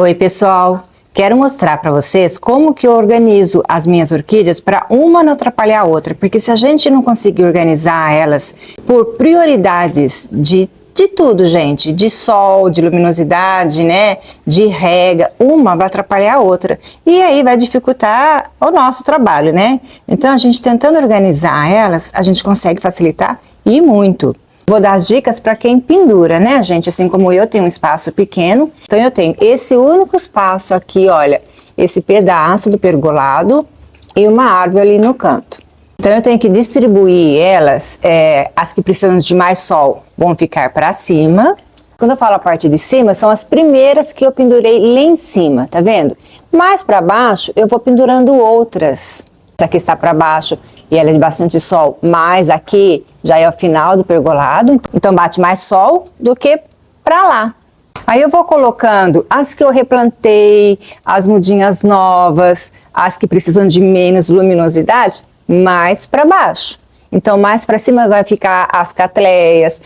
Oi pessoal, quero mostrar para vocês como que eu organizo as minhas orquídeas para uma não atrapalhar a outra, porque se a gente não conseguir organizar elas por prioridades de tudo, gente, de sol, de luminosidade, né, de rega, uma vai atrapalhar a outra e aí vai dificultar o nosso trabalho, né? Então a gente tentando organizar elas, a gente consegue facilitar e muito. Vou dar as dicas para quem pendura, né, gente? Assim como eu tenho um espaço pequeno, então eu tenho esse único espaço aqui, olha, esse pedaço do pergolado e uma árvore ali no canto. Então eu tenho que distribuir elas, as que precisam de mais sol vão ficar para cima. Quando eu falo a parte de cima, são as primeiras que eu pendurei lá em cima, tá vendo? Mais para baixo eu vou pendurando outras. Essa aqui está para baixo e ela é de bastante sol, mas aqui já é o final do pergolado, então bate mais sol do que para lá. Aí eu vou colocando as que eu replantei, as mudinhas novas, as que precisam de menos luminosidade, mais para baixo. Então mais para cima vai ficar as catleias,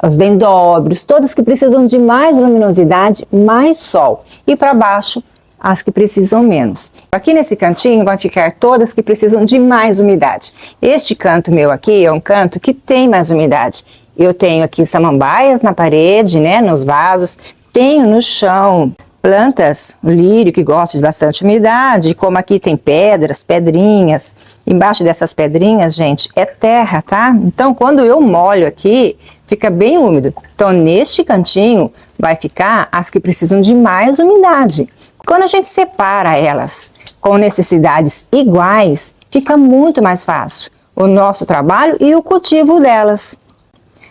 os dendróbios, todas que precisam de mais luminosidade, mais sol. E para baixo as que precisam menos. Aqui nesse cantinho vai ficar todas que precisam de mais umidade. Este canto meu aqui é um canto que tem mais umidade. Eu tenho aqui samambaias na parede, né, nos vasos, tenho no chão plantas, o lírio que gosta de bastante umidade, como aqui tem pedras, pedrinhas. Embaixo dessas pedrinhas, gente, é terra, tá? Então quando eu molho aqui, fica bem úmido. Então neste cantinho vai ficar as que precisam de mais umidade. Quando a gente separa elas com necessidades iguais, fica muito mais fácil o nosso trabalho e o cultivo delas.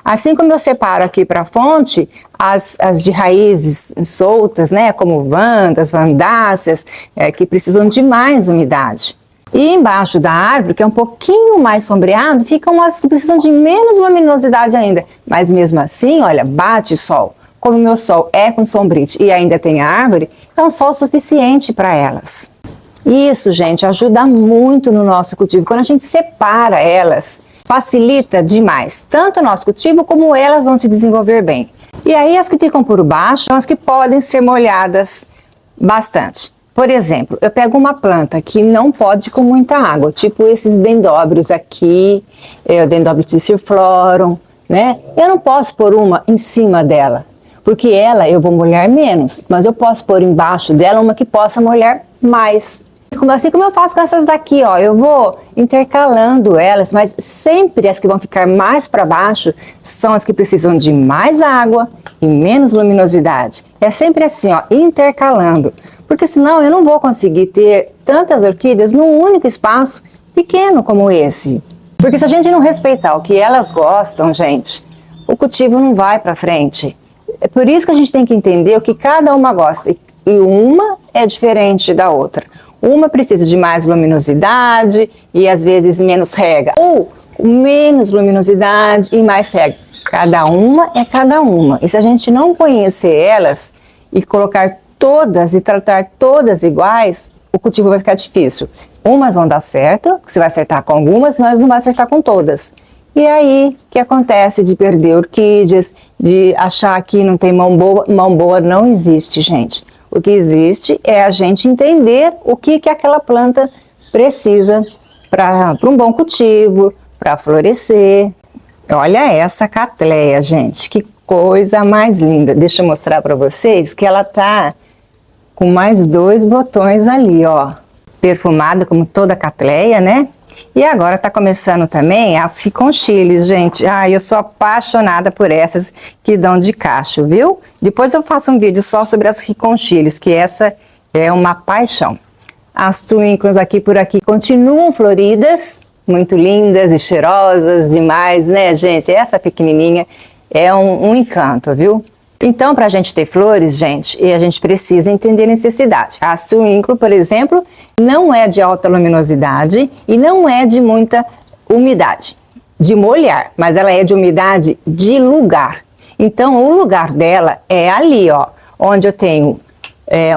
Assim como eu separo aqui para a fonte, as de raízes soltas, né, como vandas, vandáceas, que precisam de mais umidade. E embaixo da árvore, que é um pouquinho mais sombreado, ficam as que precisam de menos luminosidade ainda. Mas mesmo assim, olha, bate sol. Como o meu sol é com sombrite e ainda tem árvore, é um sol suficiente para elas. Isso, gente, ajuda muito no nosso cultivo. Quando a gente separa elas, facilita demais, tanto o nosso cultivo como elas vão se desenvolver bem. E aí as que ficam por baixo são as que podem ser molhadas bastante. Por exemplo, eu pego uma planta que não pode com muita água, tipo esses dendróbios aqui, o dendróbio tissiflorum, né? Eu não posso pôr uma em cima dela, porque ela eu vou molhar menos, mas eu posso pôr embaixo dela uma que possa molhar mais. Assim como eu faço com essas daqui, ó, eu vou intercalando elas, mas sempre as que vão ficar mais para baixo são as que precisam de mais água e menos luminosidade. É sempre assim, ó, intercalando, porque senão eu não vou conseguir ter tantas orquídeas num único espaço pequeno como esse. Porque se a gente não respeitar o que elas gostam, gente, o cultivo não vai para frente. É por isso que a gente tem que entender o que cada uma gosta. E uma é diferente da outra. Uma precisa de mais luminosidade e às vezes menos rega. Ou menos luminosidade e mais rega. Cada uma é cada uma. E se a gente não conhecer elas e colocar todas e tratar todas iguais, o cultivo vai ficar difícil. Umas vão dar certo, você vai acertar com algumas, mas não vai acertar com todas. E aí, o que acontece de perder orquídeas, de achar que não tem mão boa não existe, gente. O que existe é a gente entender o que aquela planta precisa para um bom cultivo, para florescer. Olha essa catleia, gente, que coisa mais linda. Deixa eu mostrar para vocês que ela tá com mais 2 botões ali, ó. Perfumada como toda catleia, né? E agora tá começando também as riconchiles, gente. Ai, eu sou apaixonada por essas que dão de cacho, viu? Depois eu faço um vídeo só sobre as riconchiles, que essa é uma paixão. As twinkles aqui por aqui continuam floridas, muito lindas e cheirosas demais, né, gente? Essa pequenininha é um encanto, viu? Então, para a gente ter flores, gente, a gente precisa entender a necessidade. A twinkle, por exemplo, não é de alta luminosidade e não é de muita umidade, de molhar, mas ela é de umidade de lugar. Então, o lugar dela é ali, ó, onde eu tenho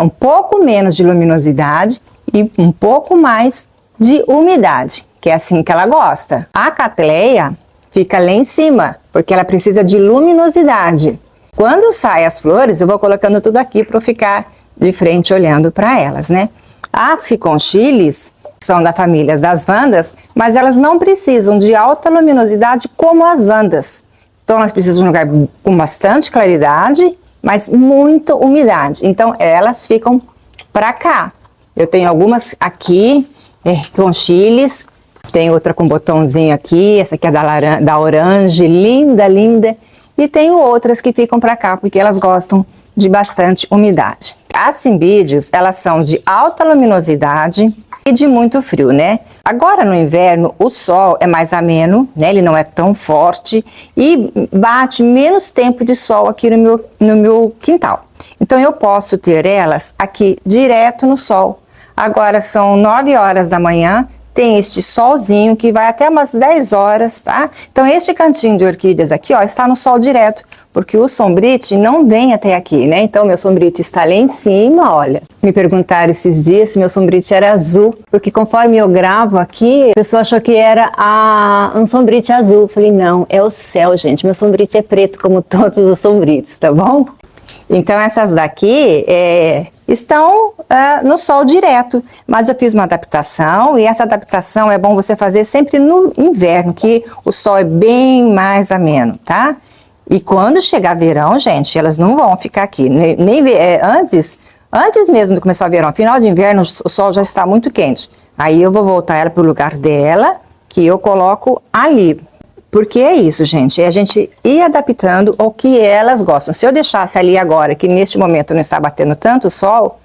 um pouco menos de luminosidade e um pouco mais de umidade, que é assim que ela gosta. A catleia fica lá em cima, porque ela precisa de luminosidade. Quando saem as flores, eu vou colocando tudo aqui para eu ficar de frente olhando para elas, né? As Ficonchilis são da família das Vandas, mas elas não precisam de alta luminosidade como as Vandas. Então elas precisam de um lugar com bastante claridade, mas muita umidade. Então elas ficam para cá. Eu tenho algumas aqui, Ficonchilis, tem outra com botãozinho aqui, essa aqui é da Orange, linda, linda. E tenho outras que ficam para cá, porque elas gostam de bastante umidade. As Cymbidiums, elas são de alta luminosidade e de muito frio, né? Agora no inverno o sol é mais ameno, né? Ele não é tão forte e bate menos tempo de sol aqui no meu quintal. Então eu posso ter elas aqui direto no sol. Agora são 9 horas da manhã, tem este solzinho que vai até umas 10 horas, tá? Então este cantinho de orquídeas aqui, ó, está no sol direto, porque o sombrite não vem até aqui, né? Então meu sombrite está lá em cima, olha. Me perguntaram esses dias se meu sombrite era azul, porque conforme eu gravo aqui, a pessoa achou que era um sombrite azul. Eu falei, não, é o céu, gente. Meu sombrite é preto, como todos os sombrites, tá bom? Então essas daqui estão no sol direto, mas eu fiz uma adaptação e essa adaptação é bom você fazer sempre no inverno, que o sol é bem mais ameno, tá? E quando chegar verão, gente, elas não vão ficar aqui, antes mesmo de começar o verão, final de inverno, o sol já está muito quente. Aí eu vou voltar ela para o lugar dela, que eu coloco ali. Porque é isso, gente, é a gente ir adaptando ao que elas gostam. Se eu deixasse ali agora, que neste momento não está batendo tanto sol,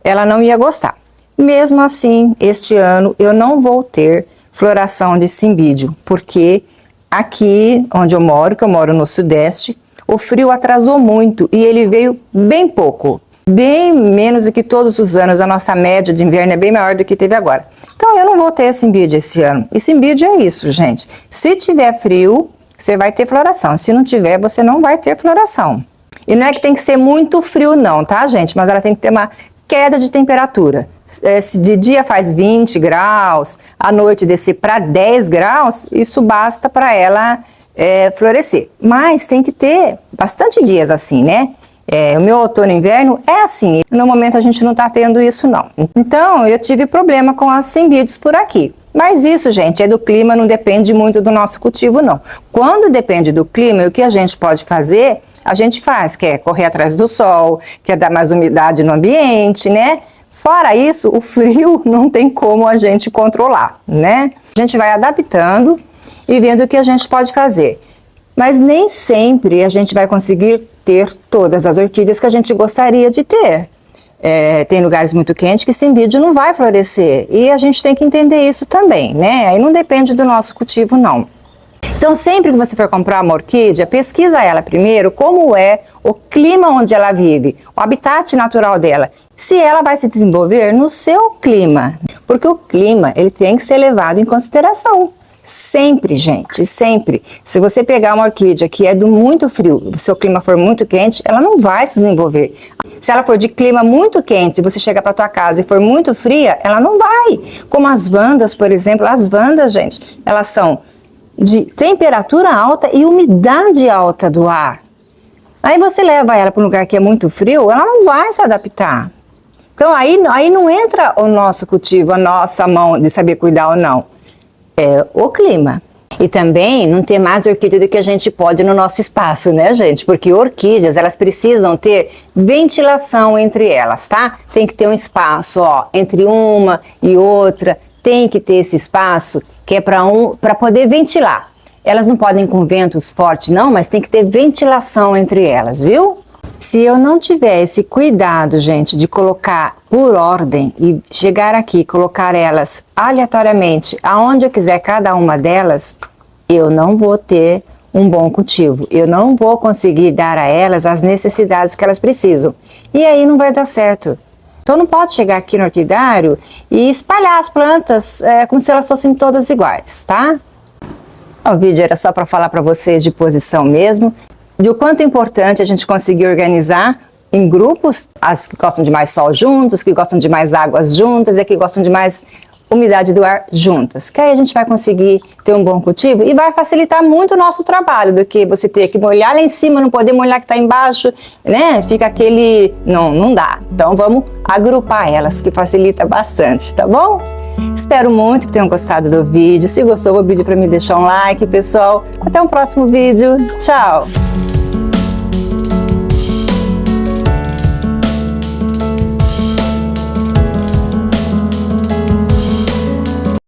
ela não ia gostar. Mesmo assim, este ano eu não vou ter floração de Cymbidium, porque aqui onde eu moro, que eu moro no sudeste, o frio atrasou muito e ele veio bem pouco. Bem menos do que todos os anos, a nossa média de inverno é bem maior do que teve agora. Então eu não vou ter Cymbidium esse ano. E Cymbidium é isso, gente. Se tiver frio, você vai ter floração. Se não tiver, você não vai ter floração. E não é que tem que ser muito frio não, tá, gente? Mas ela tem que ter uma queda de temperatura. Se de dia faz 20 graus, à noite descer para 10 graus, isso basta para ela florescer. Mas tem que ter bastante dias assim, né? O meu outono e inverno é assim, no momento a gente não está tendo isso não. Então eu tive problema com as Cymbidiums por aqui. Mas isso, gente, é do clima, não depende muito do nosso cultivo não. Quando depende do clima, o que a gente pode fazer, a gente faz, que é correr atrás do sol, que é dar mais umidade no ambiente, né? Fora isso, o frio não tem como a gente controlar, né? A gente vai adaptando e vendo o que a gente pode fazer. Mas nem sempre a gente vai conseguir ter todas as orquídeas que a gente gostaria de ter. Tem lugares muito quentes que Cymbidium não vai florescer. E a gente tem que entender isso também, né? Aí não depende do nosso cultivo, não. Então, sempre que você for comprar uma orquídea, pesquisa ela primeiro, como é o clima onde ela vive, o habitat natural dela. Se ela vai se desenvolver no seu clima. Porque o clima, ele tem que ser levado em consideração. Sempre, gente, sempre. Se você pegar uma orquídea que é do muito frio, se o seu clima for muito quente, ela não vai se desenvolver. Se ela for de clima muito quente, você chegar para tua casa e for muito fria, ela não vai. Como as Vandas, por exemplo, as Vandas, gente, elas são de temperatura alta e umidade alta do ar. Aí você leva ela para um lugar que é muito frio, ela não vai se adaptar. Então aí não entra o nosso cultivo, a nossa mão de saber cuidar ou não. É o clima. E também não ter mais orquídea do que a gente pode no nosso espaço, né, gente? Porque orquídeas, elas precisam ter ventilação entre elas, tá? Tem que ter um espaço, ó, entre uma e outra. Tem que ter esse espaço que é para poder ventilar. Elas não podem ir com ventos fortes, não, mas tem que ter ventilação entre elas, viu? Se eu não tiver esse cuidado, gente, de colocar por ordem e chegar aqui, colocar elas aleatoriamente, aonde eu quiser cada uma delas, eu não vou ter um bom cultivo. Eu não vou conseguir dar a elas as necessidades que elas precisam. E aí não vai dar certo. Então não pode chegar aqui no orquidário e espalhar as plantas como se elas fossem todas iguais, tá? O vídeo era só para falar para vocês de posição mesmo, de o quanto é importante a gente conseguir organizar em grupos, as que gostam de mais sol juntas, que gostam de mais águas juntas e que gostam de mais umidade do ar juntas, que aí a gente vai conseguir ter um bom cultivo e vai facilitar muito o nosso trabalho, do que você ter que molhar lá em cima, não poder molhar que está embaixo, né? Fica aquele... não dá. Então vamos agrupar elas, que facilita bastante, tá bom? Espero muito que tenham gostado do vídeo. Se gostou, vou pedir para me deixar um like, pessoal. Até um próximo vídeo. Tchau!